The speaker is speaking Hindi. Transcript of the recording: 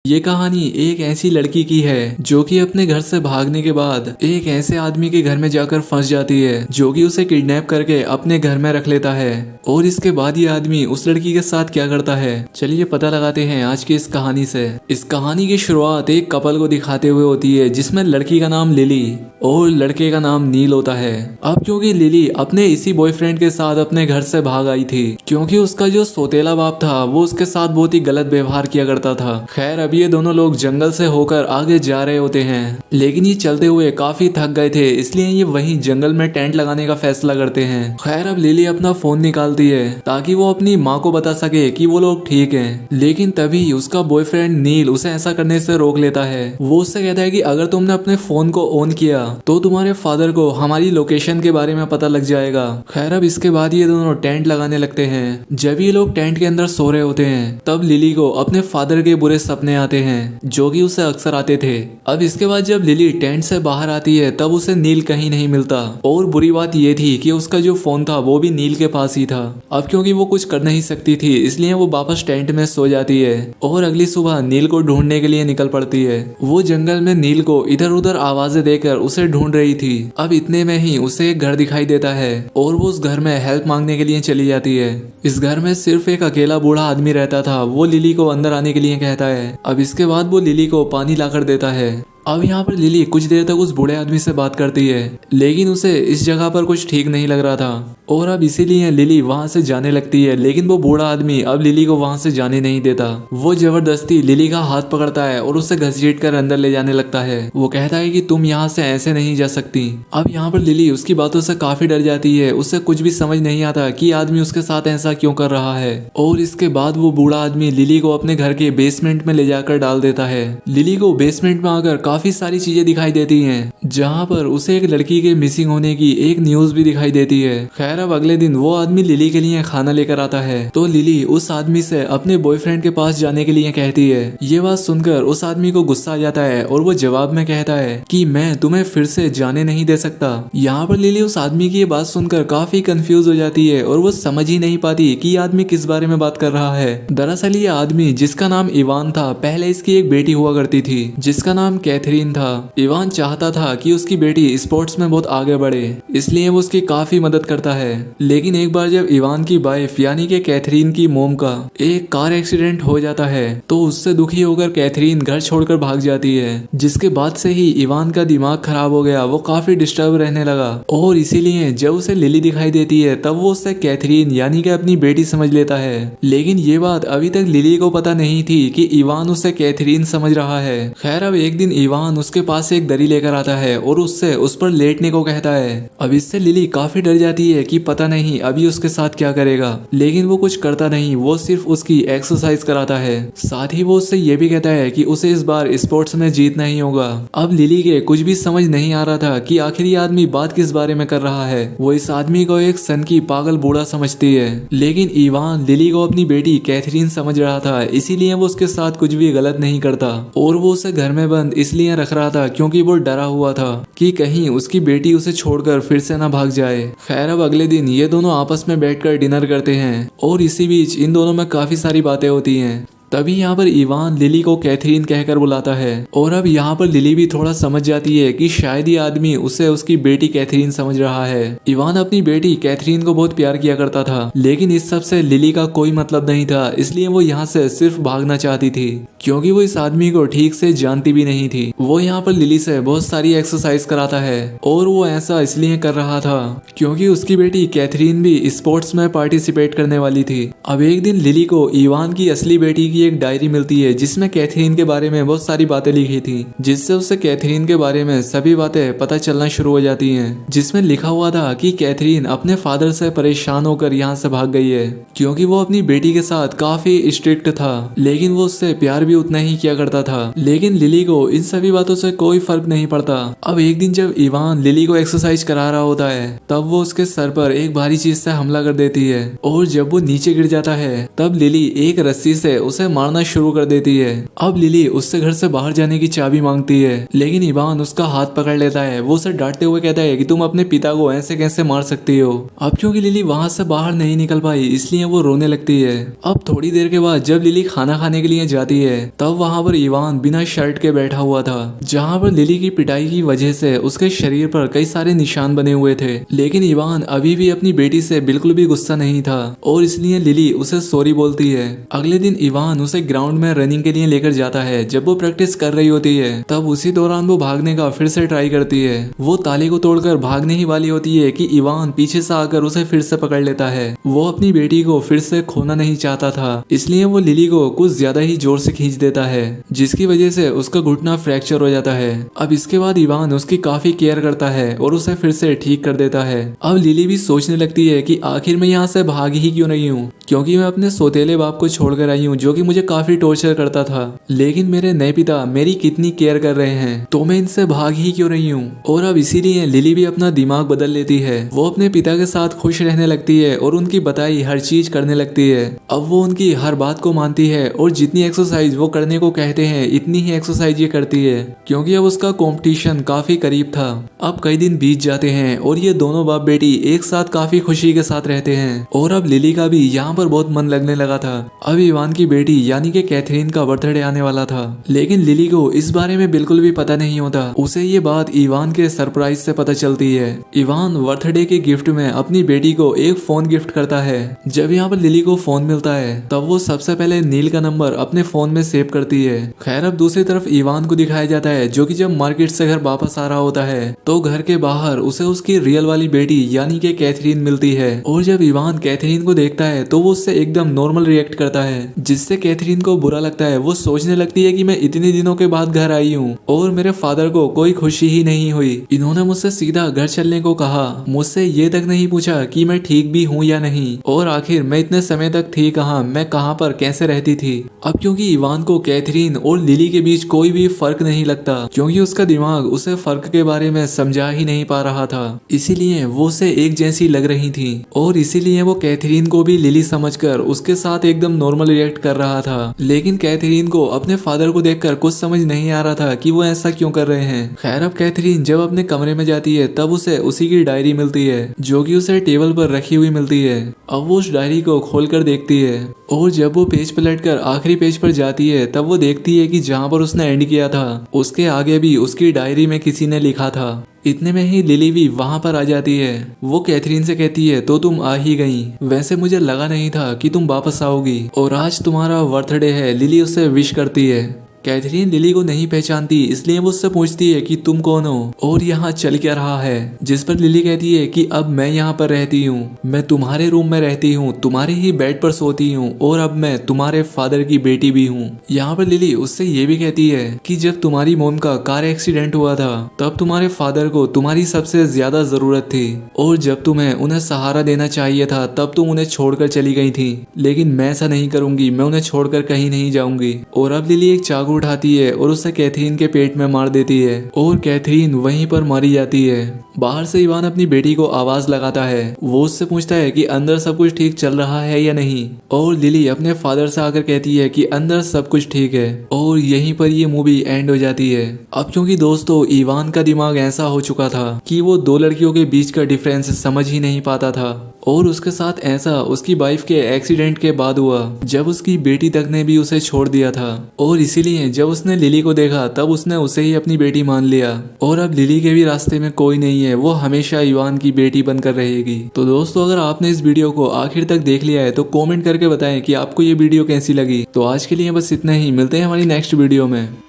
ये कहानी एक ऐसी लड़की की है जो कि अपने घर से भागने के बाद एक ऐसे आदमी के घर में जाकर फंस जाती है जो कि उसे किडनैप करके अपने घर में रख लेता है। और इसके बाद ये आदमी उस लड़की के साथ क्या करता है, चलिए पता लगाते हैं आज की इस कहानी से। इस कहानी की शुरुआत एक कपल को दिखाते हुए होती है जिसमें लड़की का नाम लिली और लड़के का नाम नील होता है। अब क्योंकि लिली अपने इसी बॉयफ्रेंड के साथ अपने घर से भाग आई थी क्योंकि उसका जो सौतेला बाप था वो उसके साथ बहुत ही गलत व्यवहार किया करता था। खैर अब ये दोनों लोग जंगल से होकर आगे जा रहे होते हैं, लेकिन ये चलते हुए काफी थक गए थे, इसलिए ये वहीं जंगल में टेंट लगाने का फैसला करते हैं। खैर अब लिली अपना फोन निकालती है ताकि वो अपनी माँ को बता सके कि वो लोग ठीक हैं, लेकिन तभी उसका बॉयफ्रेंड नील उसे ऐसा करने से रोक लेता है। वो उससे कहता है कि अगर तुमने अपने फोन को ऑन किया तो तुम्हारे फादर को हमारी लोकेशन के बारे में पता लग जाएगा। खैर अब इसके बाद ये दोनों टेंट लगाने लगते हैं। जब ये लोग टेंट के अंदर सो रहे होते हैं तब लिली को अपने फादर के बुरे सपने आते हैं जो कि उसे अक्सर आते थे। अब इसके बाद जब लिली टेंट से बाहर आती है तब उसे नील कहीं नहीं मिलता और बुरी बात ये थी कि उसका जो फोन था वो भी नील के पास ही था। अब क्योंकि वो कुछ कर नहीं सकती थी इसलिए वो वापस टेंट में सो जाती है और अगली सुबह नील को ढूंढने के लिए निकल पड़ती है। वो जंगल में नील को इधर उधर आवाजें देकर उसे ढूंढ रही थी। अब इतने में ही उसे एक घर दिखाई देता है और वो उस घर में हेल्प मांगने के लिए चली जाती है। इस घर में सिर्फ एक अकेला बूढ़ा आदमी रहता था। वो लिली को अंदर आने के लिए कहता है। अब इसके बाद वो लिली को पानी लाकर देता है। अब यहाँ पर लिली कुछ देर तक उस बूढ़े आदमी से बात करती है, लेकिन उसे इस जगह पर कुछ ठीक नहीं लग रहा था और अब इसीलिए लिली वहां से जाने लगती है, लेकिन वो बूढ़ा आदमी अब लिली को वहां से जाने नहीं देता। वो जबरदस्ती लिली का हाथ पकड़ता है और उसे घसीट कर अंदर ले जाने लगता है। वो कहता है कि तुम यहाँ से ऐसे नहीं जा सकती। अब यहाँ पर लिली उसकी बातों से काफी डर जाती है। उसे कुछ भी समझ नहीं आता कि आदमी उसके साथ ऐसा क्यों कर रहा है। और इसके बाद वो बूढ़ा आदमी लिली को अपने घर के बेसमेंट में ले जाकर डाल देता है। लिली को बेसमेंट में आकर काफी सारी चीजें दिखाई देती हैं, जहां पर उसे एक लड़की के मिसिंग होने की एक न्यूज भी दिखाई देती है। खैर अब अगले दिन वो आदमी लिली के लिए खाना लेकर आता है तो लिली उस आदमी से अपने बॉयफ्रेंड के पास जाने के लिए कहती है। ये बात सुनकर उस आदमी को गुस्सा आ जाता है और वो जवाब में कहता है कि मैं तुम्हें फिर से जाने नहीं दे सकता। यहाँ पर लिली उस आदमी की ये बात सुनकर काफी कंफ्यूज हो जाती है और वो समझ ही नहीं पाती कि ये आदमी किस बारे में बात कर रहा है। दरअसल ये आदमी जिसका नाम इवान था, पहले इसकी एक बेटी हुआ करती थी जिसका नाम कैथरीन था। इवान चाहता था कि उसकी बेटी स्पोर्ट्स में बहुत आगे बढ़े, इसलिए वो उसकी काफी मदद करता है। लेकिन एक बार जब इवान की वाइफ यानी कि कैथरीन की मोम का एक कार एक्सीडेंट हो जाता है तो उससे दुखी होकर कैथरीन घर छोड़कर भाग जाती है, जिसके बाद से ही इवान का दिमाग खराब हो गया। वो काफी डिस्टर्ब रहने लगा और इसीलिए जब उसे लिली दिखाई देती है तब वो उससे कैथरीन यानी कि अपनी बेटी समझ लेता है। लेकिन ये बात अभी तक लिली को पता नहीं थी कि इवान उसे कैथरीन समझ रहा है। खैर अब एक दिन इवान उसके पास एक दरी लेकर आता है और उससे उस पर लेटने को कहता है। अब इससे लिली काफी डर जाती है कि पता नहीं अभी उसके साथ क्या करेगा, लेकिन वो कुछ करता नहीं, वो सिर्फ उसकी एक्सरसाइज कराता है। साथ ही वो उससे ये भी कहता है कि उसे इस बार स्पोर्ट्स में जीतना ही होगा। अब लिली के कुछ भी समझ नहीं आ रहा था कि आखिर ये आदमी बात किस बारे में कर रहा है। वो इस आदमी को एक सन की पागल बूढ़ा समझती है, लेकिन इवान लिली को अपनी बेटी कैथरीन समझ रहा था, इसीलिए वो उसके साथ कुछ भी गलत नहीं करता और वो उसे घर में बंद इसलिए रख रहा था क्योंकि वो डरा हुआ था कि कहीं उसकी बेटी उसे छोड़कर फिर से ना भाग जाए। खैर अब अगले दिन ये दोनों आपस में बैठकर डिनर करते हैं और इसी बीच इन दोनों में काफी सारी बातें होती हैं। तभी यहाँ पर इवान लिली को कैथरीन कहकर बुलाता है और अब यहाँ पर लिली भी थोड़ा समझ जाती है कि शायद ये आदमी उसे उसकी बेटी कैथरीन समझ रहा है। इवान अपनी बेटी कैथरीन को बहुत प्यार किया करता था, लेकिन इस सब से लिली का कोई मतलब नहीं था, इसलिए वो यहाँ से सिर्फ भागना चाहती थी क्योंकि वो इस आदमी को ठीक से जानती भी नहीं थी। वो यहाँ पर लिली से बहुत सारी एक्सरसाइज कराता है और वो ऐसा इसलिए कर रहा था क्योंकि उसकी बेटी कैथरीन भी स्पोर्ट्स में पार्टिसिपेट करने वाली थी। अब एक दिन लिली को इवान की असली बेटी की एक डायरी मिलती है जिसमें कैथरीन के बारे में बहुत सारी बातें लिखी थी, जिससे उसे कैथरीन के बारे में सभी बातें पता चलना शुरू हो जाती हैं। जिसमें लिखा हुआ था कि कैथरीन अपने फादर से परेशान होकर यहाँ से भाग गई है क्योंकि वो अपनी बेटी के साथ काफी स्ट्रिक्ट था, लेकिन वो उससे प्यार भी उतना ही किया करता था। लेकिन लिली को इन सभी बातों से कोई फर्क नहीं पड़ता। अब एक दिन जब इवान लिली को एक्सरसाइज करा रहा होता है तब वो उसके सर पर एक भारी चीज से हमला कर देती है और जब वो नीचे गिर जाता है तब लिली एक रस्सी से उसे मारना शुरू कर देती है। अब लिली उससे घर से बाहर जाने की चाबी मांगती है, लेकिन इवान उसका हाथ पकड़ लेता है। वो उसे डांटते हुए कहता है कि तुम अपने पिता को ऐसे कैसे मार सकती हो। अब क्योंकि लिली वहां से बाहर नहीं निकल पाई, इसलिए वो रोने लगती है। अब थोड़ी देर के बाद जब लिली खाना खाने के लिए जाती है, तब वहां पर इवान बिना शर्ट के बैठा हुआ था, जहां पर लिली की पिटाई की वजह से उसके शरीर पर कई सारे निशान बने हुए थे। लेकिन इवान अभी भी अपनी बेटी से बिल्कुल भी गुस्सा नहीं था और इसलिए लिली उसे सॉरी बोलती है। अगले दिन इवान उसे ग्राउंड में रनिंग के लिए लेकर जाता है। जब वो प्रैक्टिस कर रही होती है, तब उसी दौरान वो भागने का फिर से ट्राई करती है। वो ताले को तोड़कर भागने ही वाली होती है कि इवान पीछे से आकर उसे फिर से पकड़ लेता है। वो अपनी बेटी को फिर से खोना नहीं चाहता था, इसलिए वो लिली को कुछ ज्यादा ही जोर से खींच देता है, जिसकी वजह से उसका घुटना फ्रैक्चर हो जाता है। अब इसके बाद इवान उसकी काफी केयर करता है और उसे फिर से ठीक कर देता है। अब लिली भी सोचने लगती है कि आखिर मैं यहाँ से भाग ही क्यों नहीं हूँ, क्योंकि मैं अपने सौतेले बाप को छोड़कर आई हूँ जो कि मुझे काफी टॉर्चर करता था। लेकिन मेरे नए पिता मेरी कितनी केयर कर रहे हैं, तो मैं इनसे भाग ही क्यों नहीं हूँ। और अब इसीलिए लिली भी अपना दिमाग बदल लेती है। वो अपने पिता के साथ खुश रहने लगती है और उनकी बताई हर चीज करने लगती है। अब वो उनकी हर बात को मानती है और जितनी एक्सरसाइज वो करने को कहते हैं इतनी ही एक्सरसाइज ये करती है, क्योंकि अब उसका कंपटीशन काफी करीब था। अब कई दिन बीत जाते हैं और ये दोनों बाप बेटी एक साथ काफी खुशी के साथ रहते हैं। और अब लिली का भी यहाँ पर बहुत मन लगने लगा था। अब इवान की बेटी यानी कि कैथरीन का बर्थडे आने वाला था, लेकिन लिली को इस बारे में बिल्कुल भी पता नहीं होता। उसे ये बात इवान के सरप्राइज से पता चलती है। इवान बर्थडे के गिफ्ट में अपनी बेटी को एक फोन गिफ्ट करता है। जब यहाँ पर लिली को फोन मिलता है, तब वो सबसे पहले नील का नंबर अपने फोन में सेव करती है। खैर अब दूसरी तरफ इवान को दिखाया जाता है, जो कि जब मार्केट से घर वापस आ रहा होता है, तो घर के बाहर उसे उसकी रियल वाली बेटी यानी कि कैथरीन मिलती है। और जब इवान कैथरीन को देखता है, तो वो उससे एकदम नॉर्मल रिएक्ट करता है, जिससे कैथरीन को बुरा लगता है। वो सोचने लगती है कि मैं इतने दिनों के बाद घर आई हूँ और मेरे फादर को कोई खुशी ही नहीं हुई। इन्होंने मुझसे सीधा घर चलने को कहा, मुझसे ये तक नहीं पूछा कि मैं ठीक भी हूँ या नहीं, और आखिर मैं इतने समय तक थी कहाँ, मैं कहाँ पर कैसे रहती थी। अब क्योंकि इवान को कैथरीन और लिली के बीच कोई भी फर्क नहीं लगता, क्योंकि उसका दिमाग उसे फर्क के बारे में समझा ही नहीं पा रहा था, इसीलिए वो उसे एक जैसी लग रही थी। और इसीलिए वो कैथरीन को भी लिली समझकर उसके साथ एकदम नॉर्मल रिएक्ट कर रहा था। लेकिन कैथरीन को अपने फादर को देखकर कुछ समझ नहीं आ रहा था कि वो ऐसा क्यों कर रहे हैं। खैर अब कैथरीन जब अपने कमरे में जाती है, तब उसे उसी की डायरी मिलती है, जो कि उसे टेबल पर रखी हुई मिलती है। अब वो उस डायरी को खोलकर देखती है, और जब वो पेज पलटकर आखिरी पेज पर जाती है, तब वो देखती है कि जहाँ पर उसने एंड किया था, उसके आगे भी उसकी डायरी में किसी ने लिखा था। इतने में ही लिली भी वहां पर आ जाती है। वो कैथरीन से कहती है, तो तुम आ ही गई, वैसे मुझे लगा नहीं था कि तुम वापस आओगी, और आज तुम्हारा बर्थडे है। लिली उससे विश करती है। कैथरीन लिली को नहीं पहचानती, इसलिए वो उससे पूछती है कि तुम कौन हो और यहाँ चल क्या रहा है। जिस पर लिली कहती है कि अब मैं यहाँ पर रहती हूँ, मैं तुम्हारे रूम में रहती हूँ, तुम्हारे ही बेड पर सोती हूँ, और अब मैं तुम्हारे फादर की बेटी भी हूँ। यहाँ पर लिली उससे ये भी कहती है कि जब तुम्हारी मोम का कार एक्सीडेंट हुआ था, तब तुम्हारे फादर को तुम्हारी सबसे ज्यादा जरूरत थी, और जब तुम्हें उन्हें सहारा देना चाहिए था, तब तुम उन्हें छोड़कर चली गई थी। लेकिन मैं ऐसा नहीं करूंगी, मैं उन्हें छोड़कर कहीं नहीं जाऊंगी। और अब लिली एक चाकू उठाती है और उसे कैथरीन के पेट में मार देती है, और कैथरीन वहीं पर मारी जाती है। बाहर से इवान अपनी बेटी को आवाज लगाता है। वो उससे पूछता है कि अंदर सब कुछ ठीक चल रहा है या नहीं, और लिली अपने फादर से आकर कहती है कि अंदर सब कुछ ठीक है। और यहीं पर ये मूवी एंड हो जाती है। अब क्योंकि दोस्तों इवान का दिमाग ऐसा हो चुका था कि वो दो लड़कियों के बीच का डिफरेंस समझ ही नहीं पाता था, और उसके साथ ऐसा उसकी वाइफ के एक्सीडेंट के बाद हुआ, जब उसकी बेटी तक ने भी उसे छोड़ दिया था। और इसीलिए जब उसने लिली को देखा, तब उसने उसे ही अपनी बेटी मान लिया, और अब लिली के भी रास्ते में कोई नहीं है, वो हमेशा इवान की बेटी बनकर रहेगी। तो दोस्तों अगर आपने इस वीडियो को आखिर तक देख लिया है, तो कमेंट करके बताएं कि आपको ये वीडियो कैसी लगी। तो आज के लिए बस इतना ही, मिलते हैं हमारी नेक्स्ट वीडियो में।